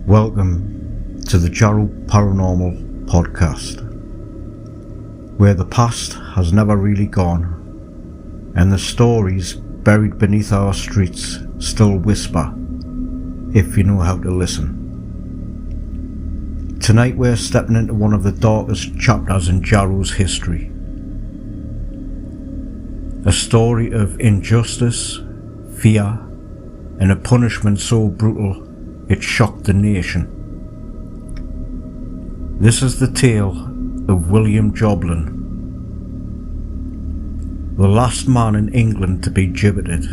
Welcome to the Jarrow Paranormal podcast, where the past has never really gone and the stories buried beneath our streets still whisper if you know how to listen. Tonight we're stepping into one of the darkest chapters in Jarrow's history. A story of injustice, fear, and a punishment so brutal it shocked the nation. This is the tale of William Jobling, the last man in England to be gibbeted.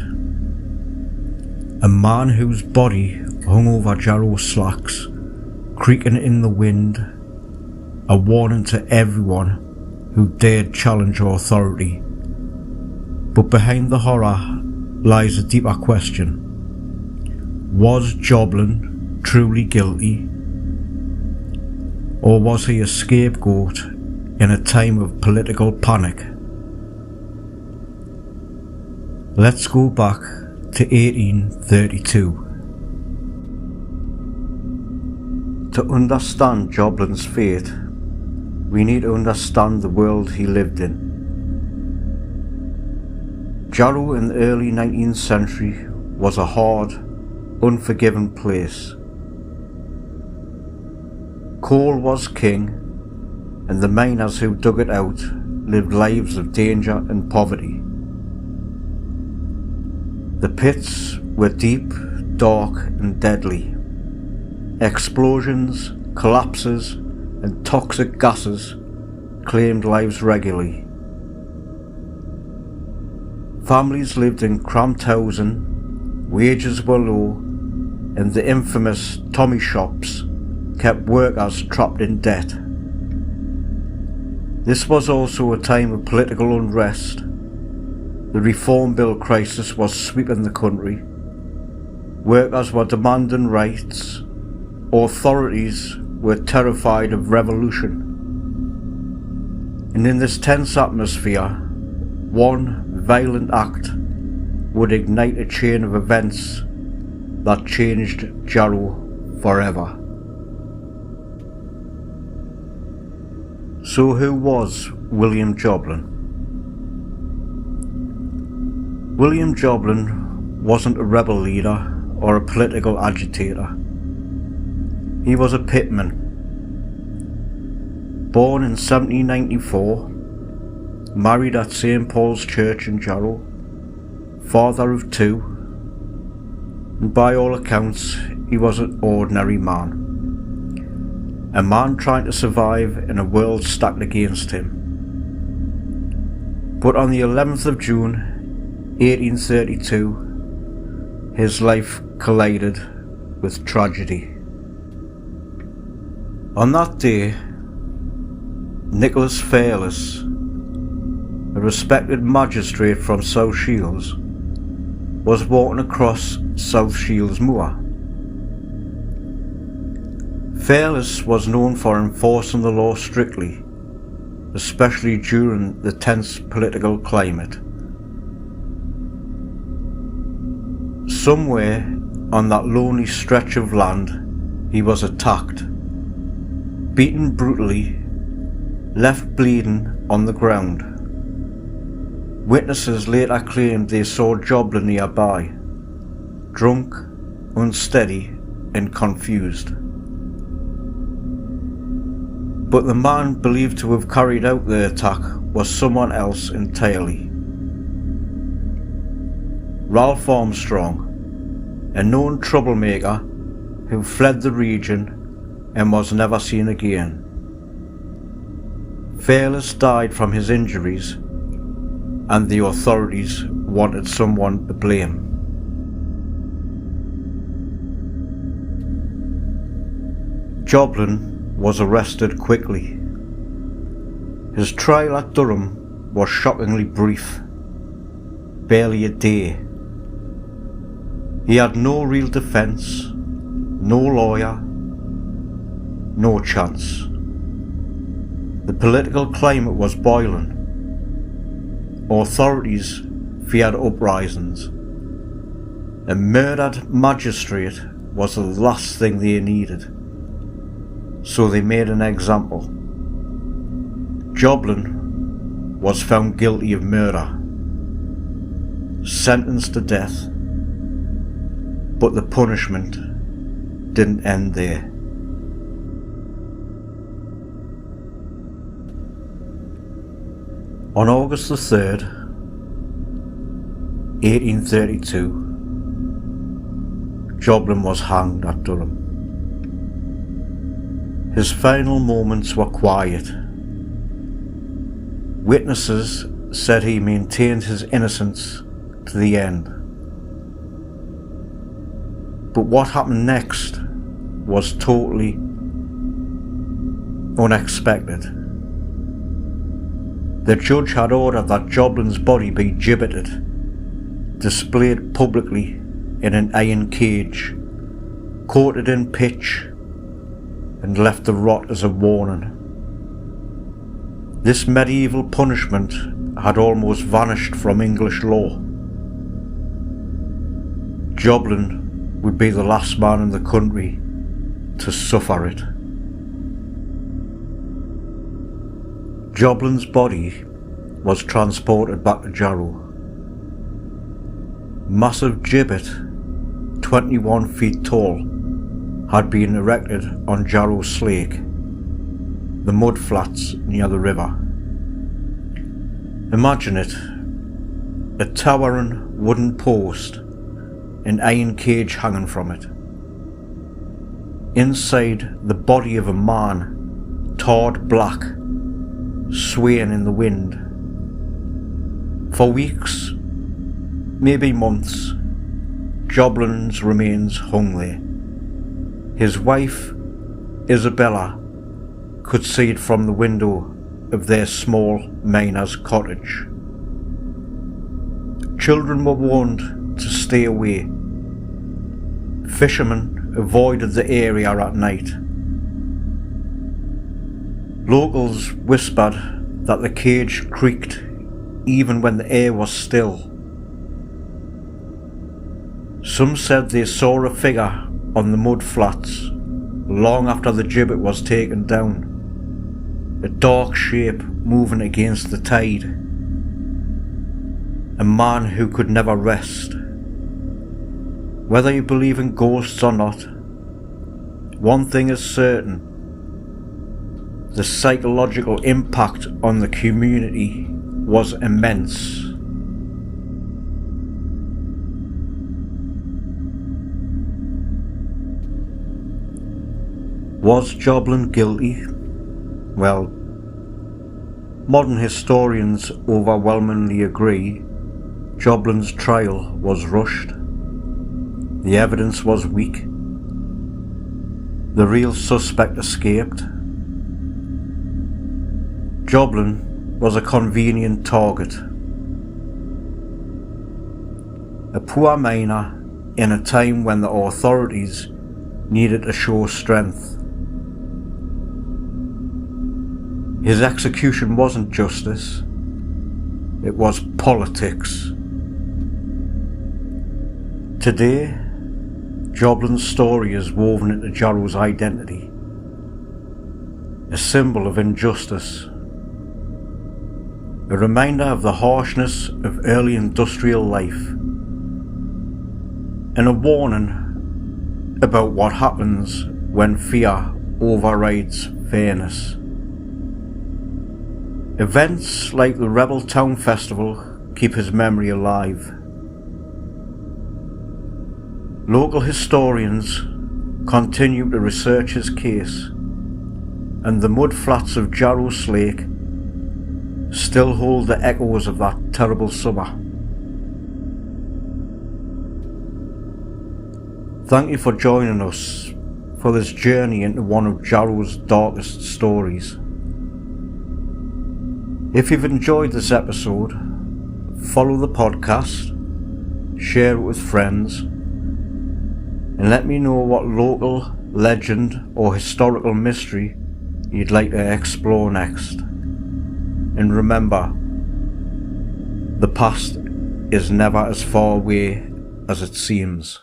A man whose body hung over Jarrow slacks, creaking in the wind, a warning to everyone who dared challenge authority. But behind the horror lies a deeper question. Was Jobling truly guilty? Or was he a scapegoat in a time of political panic? Let's go back to 1832. To understand Jobling's fate, we need to understand the world he lived in. Jarrow in the early 19th century was a hard, unforgiving place. Coal was king, and the miners who dug it out lived lives of danger and poverty. The pits were deep, dark and deadly. Explosions, collapses and toxic gases claimed lives regularly. Families lived in cramped housing, wages were low, and the infamous Tommy shops kept workers trapped in debt. This was also a time of political unrest. The Reform Bill crisis was sweeping the country. Workers were demanding rights. Authorities were terrified of revolution. And in this tense atmosphere, one violent act would ignite a chain of events that changed Jarrow forever. So who was William Jobling? William Jobling wasn't a rebel leader or a political agitator. He was a pitman. Born in 1794, married at St. Paul's Church in Jarrow, father of two, and by all accounts he was an ordinary man. A man trying to survive in a world stacked against him. But on the 11th of June 1832, his life collided with tragedy. On that day, Nicholas Fairless, a respected magistrate from South Shields, was walking across South Shields Moor. Fairless was known for enforcing the law strictly, especially during the tense political climate. Somewhere on that lonely stretch of land, he was attacked, beaten brutally, left bleeding on the ground. Witnesses later claimed they saw Jobling nearby, drunk, unsteady and confused. But the man believed to have carried out the attack was someone else entirely. Ralph Armstrong, a known troublemaker who fled the region and was never seen again. Fairless died from his injuries, and the authorities wanted someone to blame. Jobling was arrested quickly. His trial at Durham was shockingly brief, barely a day. He had no real defence, no lawyer, no chance. The political climate was boiling. Authorities feared uprisings. A murdered magistrate was the last thing they needed, so they made an example. Jobling was found guilty of murder, sentenced to death, but the punishment didn't end there. On August the 3rd, 1832, Jobling was hanged at Durham. His final moments were quiet. Witnesses said he maintained his innocence to the end. But what happened next was totally unexpected. The judge had ordered that Jobling's body be gibbeted, displayed publicly in an iron cage, coated in pitch, and left to rot as a warning. This medieval punishment had almost vanished from English law. Jobling would be the last man in the country to suffer it. Jobling's body was transported back to Jarrow. Massive gibbet, 21 feet tall, had been erected on Jarrow Slake, the mud flats near the river. Imagine it, a towering wooden post, an iron cage hanging from it. Inside, the body of a man, tarred black, swaying in the wind. For weeks, maybe months, Jobling's remains hung there. His wife, Isabella, could see it from the window of their small miner's cottage. Children were warned to stay away. Fishermen avoided the area at night. Locals whispered that the cage creaked even when the air was still. Some said they saw a figure on the mud flats long after the gibbet was taken down, a dark shape moving against the tide, a man who could never rest. Whether you believe in ghosts or not, one thing is certain: the psychological impact on the community was immense. Was Jobling guilty? Well, modern historians overwhelmingly agree Jobling's trial was rushed. The evidence was weak. The real suspect escaped. Jobling was a convenient target. A poor miner in a time when the authorities needed to show strength. His execution wasn't justice, it was politics. Today, Jobling's story is woven into Jarrow's identity, a symbol of injustice, a reminder of the harshness of early industrial life, and a warning about what happens when fear overrides fairness. Events like the Rebel Town Festival keep his memory alive. Local historians continue to research his case, and the mud flats of Jarrow Slake still hold the echoes of that terrible summer. Thank you for joining us for this journey into one of Jarrow's darkest stories. If you've enjoyed this episode, follow the podcast, share it with friends, and let me know what local legend or historical mystery you'd like to explore next. And remember, the past is never as far away as it seems.